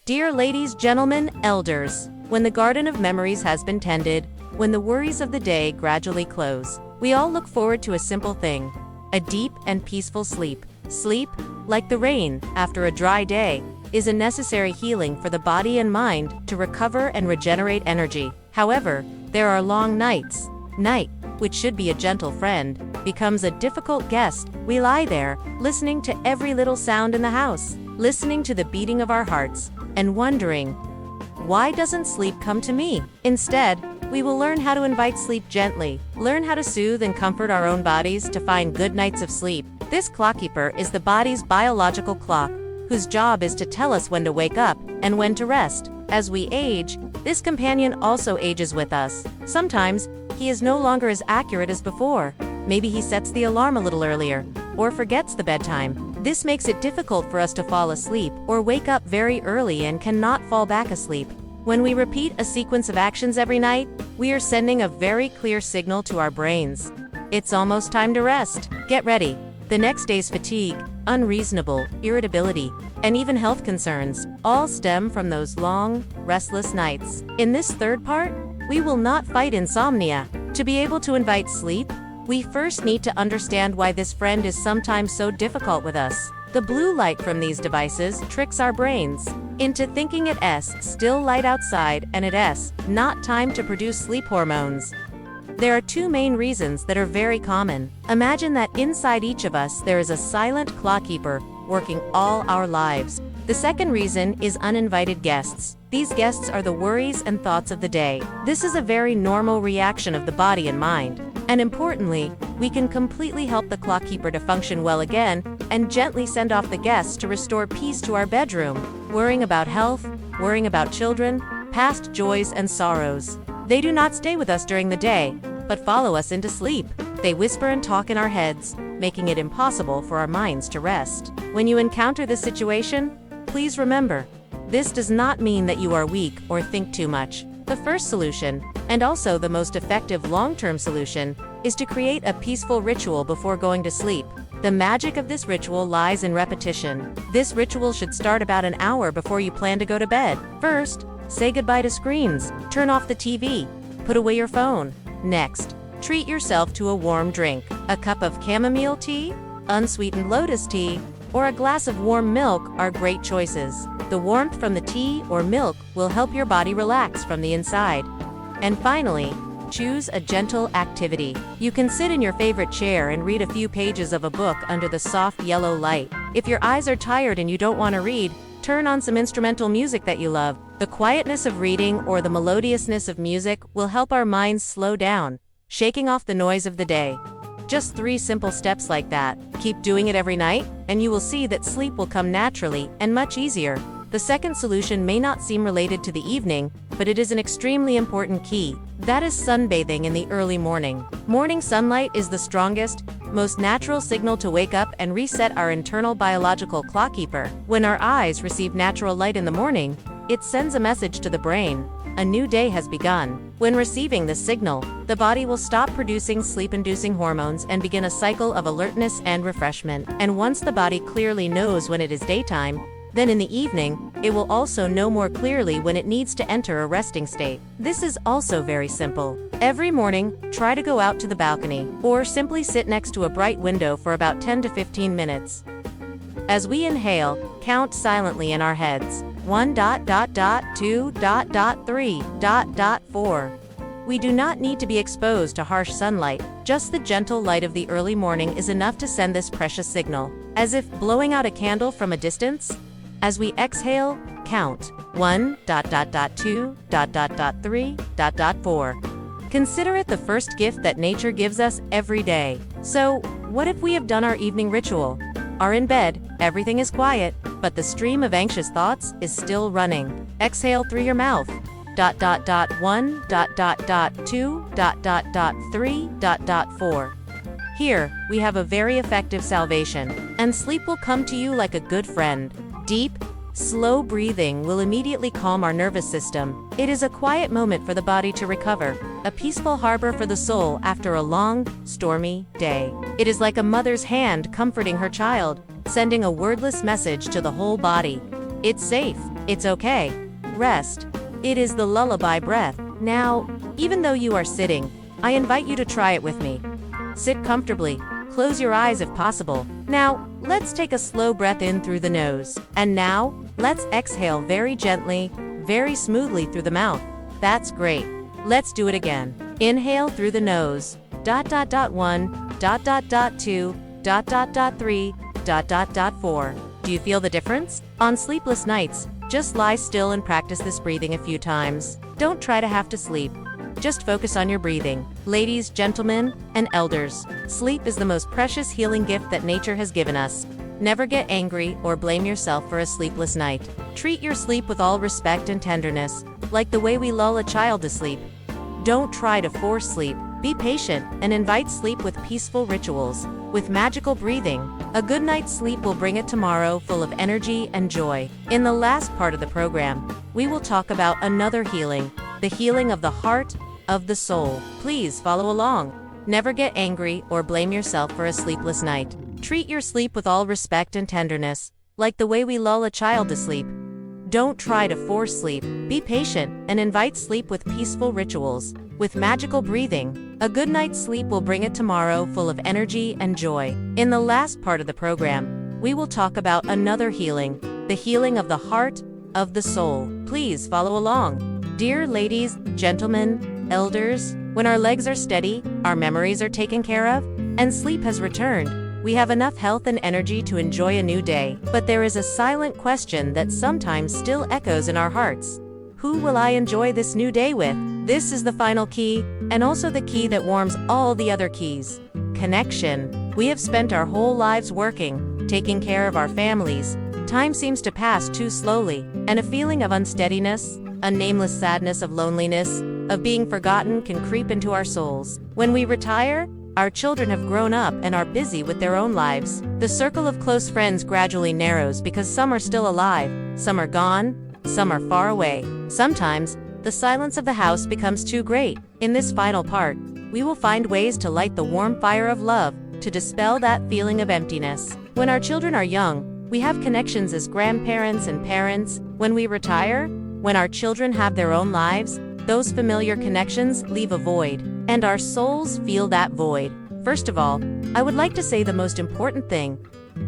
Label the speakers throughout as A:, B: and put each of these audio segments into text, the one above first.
A: Dear ladies, gentlemen, elders, when the garden of memories has been tended, when the worries of the day gradually close, we all look forward to a simple thing: a deep and peaceful sleep. Sleep, like the rain after a dry day, is a necessary healing for the body and mind to recover and regenerate energy. However, there are long nights. Night, which should be a gentle friend, becomes a difficult guest. We lie there, listening to every little sound in the house, listening to the beating of our hearts, and wondering, why doesn't sleep come to me? Instead, we will learn how to invite sleep gently, learn how to soothe and comfort our own bodies to find good nights of sleep. This clockkeeper is the body's biological clock, whose job is to tell us when to wake up and when to rest. As we age, this companion also ages with us. Sometimes, he is no longer as accurate as before. Maybe he sets the alarm a little earlier, or forgets the bedtime. This makes it difficult for us to fall asleep or wake up very early and cannot fall back asleep. When we repeat a sequence of actions every night, we are sending a very clear signal to our brains. It's almost time to rest. Get ready. The next day's fatigue, unreasonable, irritability, and even health concerns all stem from those long, restless nights. In this third part, we will not fight insomnia. To be able to invite sleep, we first need to understand why this friend is sometimes so difficult with us. The blue light from these devices tricks our brains into thinking it's still light outside and it's not time to produce sleep hormones. There are two main reasons that are very common. Imagine that inside each of us there is a silent clockkeeper working all our lives. The second reason is uninvited guests. These guests are the worries and thoughts of the day. This is a very normal reaction of the body and mind. And importantly, we can completely help the clockkeeper to function well again and gently send off the guests to restore peace to our bedroom. Worrying about health, worrying about children, past joys and sorrows. They do not stay with us during the day, but follow us into sleep. They whisper and talk in our heads, making it impossible for our minds to rest. When you encounter this situation, please remember, this does not mean that you are weak or think too much. The first solution, and also the most effective long-term solution, is to create a peaceful ritual before going to sleep. The magic of this ritual lies in repetition. This ritual should start about an hour before you plan to go to bed. First, say goodbye to screens. Turn off the TV. Put away your phone. Next, treat yourself to a warm drink. A cup of chamomile tea, unsweetened lotus tea, or a glass of warm milk are great choices. The warmth from the tea or milk will help your body relax from the inside. And finally, choose a gentle activity. You can sit in your favorite chair and read a few pages of a book under the soft yellow light. If your eyes are tired and you don't want to read, turn on some instrumental music that you love. The quietness of reading or the melodiousness of music will help our minds slow down, shaking off the noise of the day. Just 3 simple steps like that. Keep doing it every night, and you will see that sleep will come naturally and much easier. The second solution may not seem related to the evening, but it is an extremely important key. That is sunbathing in the early morning. Morning sunlight is the strongest, most natural signal to wake up and reset our internal biological clockkeeper. When our eyes receive natural light in the morning, it sends a message to the brain. A new day has begun. When receiving this signal, the body will stop producing sleep-inducing hormones and begin a cycle of alertness and refreshment. And once the body clearly knows when it is daytime, then in the evening, it will also know more clearly when it needs to enter a resting state. This is also very simple. Every morning, try to go out to the balcony, or simply sit next to a bright window for about 10 to 15 minutes. As we inhale, count silently in our heads. 1, 2, 3, 4. We do not need to be exposed to harsh sunlight. Just the gentle light of the early morning is enough to send this precious signal. As if blowing out a candle from a distance. As we exhale, count 1, 2, 3, 4. Consider it the first gift that nature gives us every day. So, what if we have done our evening ritual? Are in bed, everything is quiet, but the stream of anxious thoughts is still running. Exhale through your mouth. 1, 2, 3, 4. Here, we have a very effective salvation, and sleep will come to you like a good friend. Deep, slow breathing will immediately calm our nervous system. It is a quiet moment for the body to recover, a peaceful harbor for the soul after a long, stormy day. It is like a mother's hand comforting her child, sending a wordless message to the whole body. It's safe. It's okay. Rest. It is the lullaby breath. Now, even though you are sitting, I invite you to try it with me. Sit comfortably. Close your eyes if possible. Now, let's take a slow breath in through the nose. And now, let's exhale very gently, very smoothly through the mouth. That's great. Let's do it again. Inhale through the nose. ... 1, ... 2, ... 3, ... 4. Do you feel the difference? On sleepless nights, just lie still and practice this breathing a few times. Don't try to have to sleep. Just focus on your breathing. Ladies, gentlemen, and elders, sleep is the most precious healing gift that nature has given us. Never get angry or blame yourself for a sleepless night. Treat your sleep with all respect and tenderness, like the way we lull a child to sleep. Don't try to force sleep. Be patient and invite sleep with peaceful rituals, with magical breathing. A good night's sleep will bring it tomorrow full of energy and joy. In the last part of the program, we will talk about another healing, the healing of the heart, of the soul. Please follow along. Never get angry or blame yourself for a sleepless night. Treat your sleep with all respect and tenderness, like the way we lull a child to sleep. Don't try to force sleep. Be patient and invite sleep with peaceful rituals, with magical breathing. A good night's sleep will bring it tomorrow full of energy and joy. In the last part of the program, we will talk about another healing, the healing of the heart, of the soul. Please follow along. Dear ladies, gentlemen, elders, when our legs are steady, our memories are taken care of, and sleep has returned, we have enough health and energy to enjoy a new day. But there is a silent question that sometimes still echoes in our hearts. Who will I enjoy this new day with? This is the final key, and also the key that warms all the other keys. Connection. We have spent our whole lives working, taking care of our families. Time seems to pass too slowly, and a feeling of unsteadiness, a nameless sadness of loneliness, of being forgotten can creep into our souls. When we retire, our children have grown up and are busy with their own lives. The circle of close friends gradually narrows because some are still alive, some are gone, some are far away. Sometimes, the silence of the house becomes too great. In this final part, we will find ways to light the warm fire of love, to dispel that feeling of emptiness. When our children are young, we have connections as grandparents and parents. When we retire, when our children have their own lives, those familiar connections leave a void, and our souls feel that void. First of all, I would like to say the most important thing.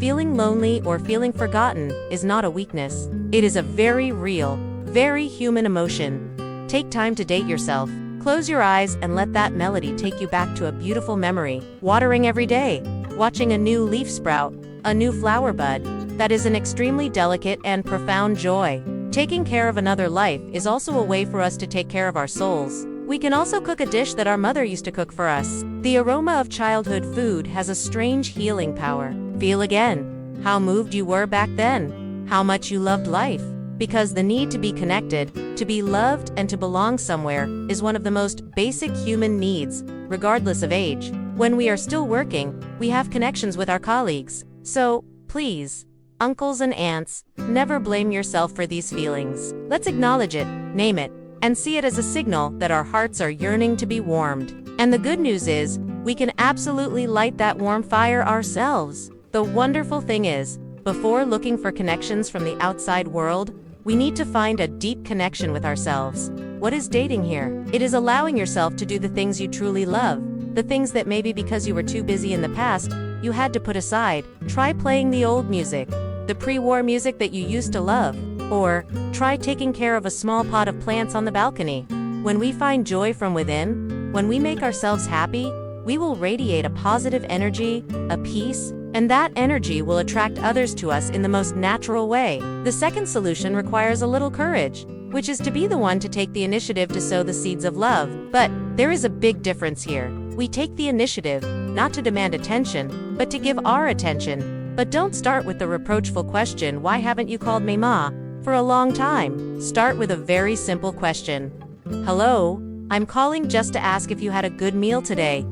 A: Feeling lonely or feeling forgotten is not a weakness. It is a very real, very human emotion. Take time to date yourself. Close your eyes and let that melody take you back to a beautiful memory. Watering every day, watching a new leaf sprout, a new flower bud. That is an extremely delicate and profound joy. Taking care of another life is also a way for us to take care of our souls. We can also cook a dish that our mother used to cook for us. The aroma of childhood food has a strange healing power. Feel again how moved you were back then, how much you loved life. Because the need to be connected, to be loved, and to belong somewhere is one of the most basic human needs, regardless of age. When we are still working, we have connections with our colleagues. So, please, uncles and aunts, never blame yourself for these feelings. Let's acknowledge it, name it, and see it as a signal that our hearts are yearning to be warmed. And the good news is, we can absolutely light that warm fire ourselves. The wonderful thing is, before looking for connections from the outside world, we need to find a deep connection with ourselves. What is dating here? It is allowing yourself to do the things you truly love, the things that maybe because you were too busy in the past, you had to put aside. Try playing the old music, the pre-war music that you used to love. Or, try taking care of a small pot of plants on the balcony. When we find joy from within, when we make ourselves happy, we will radiate a positive energy, a peace, and that energy will attract others to us in the most natural way. The second solution requires a little courage, which is to be the one to take the initiative to sow the seeds of love. But there is a big difference here. We take the initiative, not to demand attention, but to give our attention. But don't start with the reproachful question, "Why haven't you called me Ma?" for a long time. Start with a very simple question. "Hello, I'm calling just to ask if you had a good meal today.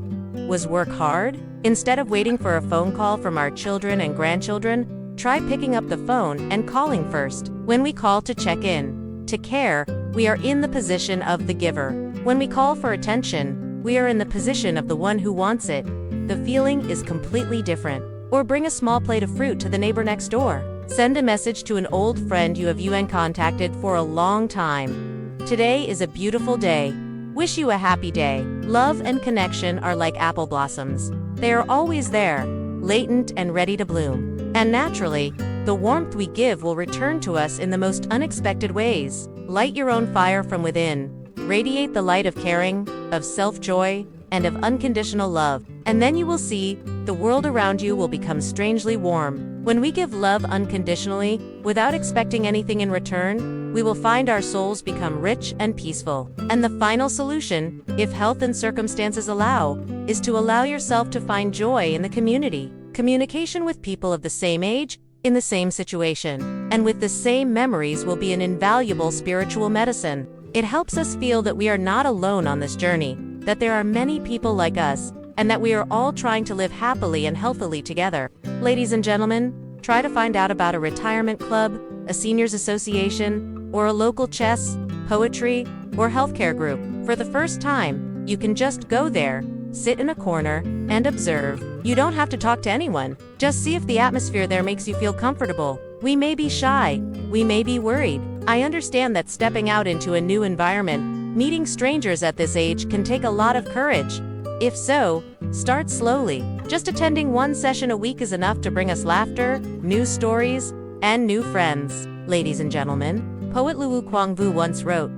A: Was work hard?" Instead of waiting for a phone call from our children and grandchildren, try picking up the phone and calling first. When we call to check in, to care, we are in the position of the giver. When we call for attention, we are in the position of the one who wants it. The feeling is completely different. Or bring a small plate of fruit to the neighbor next door. Send a message to an old friend you have contacted for a long time. Today is a beautiful day. Wish you a happy day. Love and connection are like apple blossoms. They are always there, latent and ready to bloom. And naturally, the warmth we give will return to us in the most unexpected ways. Light your own fire from within. Radiate the light of caring, of self-joy, and of unconditional love. And then you will see, the world around you will become strangely warm. When we give love unconditionally, without expecting anything in return, we will find our souls become rich and peaceful. And the final solution, if health and circumstances allow, is to allow yourself to find joy in the community. Communication with people of the same age, in the same situation, and with the same memories will be an invaluable spiritual medicine. It helps us feel that we are not alone on this journey, that there are many people like us, and that we are all trying to live happily and healthily together. Ladies and gentlemen, try to find out about a retirement club, a seniors association, or a local chess, poetry, or healthcare group. For the first time, you can just go there, sit in a corner, and observe. You don't have to talk to anyone. Just see if the atmosphere there makes you feel comfortable. We may be shy, we may be worried. I understand that stepping out into a new environment, meeting strangers at this age can take a lot of courage. If so, start slowly. Just attending one session a week is enough to bring us laughter, new stories, and new friends. Ladies and gentlemen, poet Luwu Kwangvu once wrote,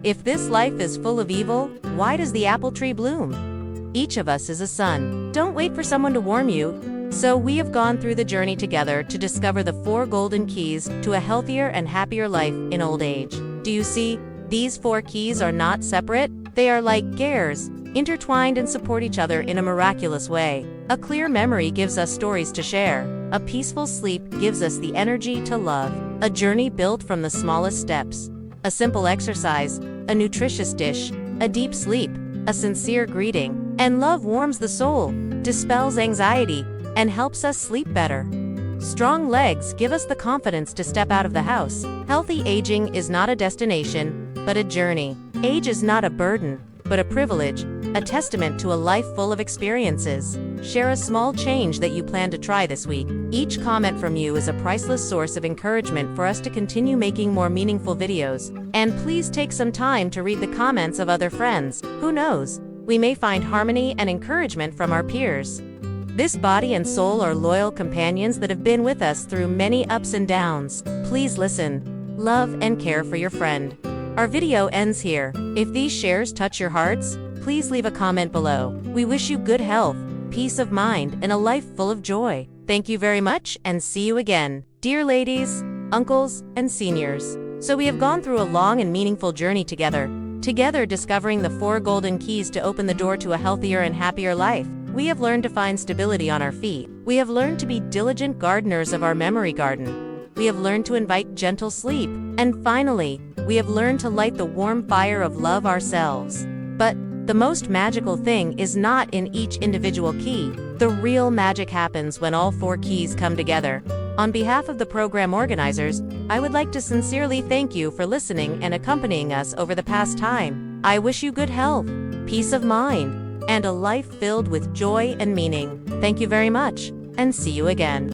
A: "If this life is full of evil, why does the apple tree bloom?" Each of us is a sun. Don't wait for someone to warm you. So we have gone through the journey together to discover the 4 golden keys to a healthier and happier life in old age. Do you see? These 4 keys are not separate. They are like gears, intertwined and support each other in a miraculous way. A clear memory gives us stories to share. A peaceful sleep gives us the energy to love. A journey built from the smallest steps. A simple exercise, a nutritious dish, a deep sleep, a sincere greeting. And love warms the soul, dispels anxiety, and helps us sleep better. Strong legs give us the confidence to step out of the house. Healthy aging is not a destination, but a journey. Age is not a burden, but a privilege, a testament to a life full of experiences. Share a small change that you plan to try this week. Each comment from you is a priceless source of encouragement for us to continue making more meaningful videos. And please take some time to read the comments of other friends. Who knows? We may find harmony and encouragement from our peers. This body and soul are loyal companions that have been with us through many ups and downs. Please listen, love, and care for your friend. Our video ends here. If these shares touch your hearts, please leave a comment below. We wish you good health, peace of mind, and a life full of joy. Thank you very much, and see you again. Dear ladies, uncles, and seniors. So we have gone through a long and meaningful journey together discovering the 4 golden keys to open the door to a healthier and happier life. We have learned to find stability on our feet. We have learned to be diligent gardeners of our memory garden. We have learned to invite gentle sleep. And finally, we have learned to light the warm fire of love ourselves. But the most magical thing is not in each individual key. The real magic happens when all 4 keys come together. On behalf of the program organizers, I would like to sincerely thank you for listening and accompanying us over the past time. I wish you good health, peace of mind, and a life filled with joy and meaning. Thank you very much, and see you again.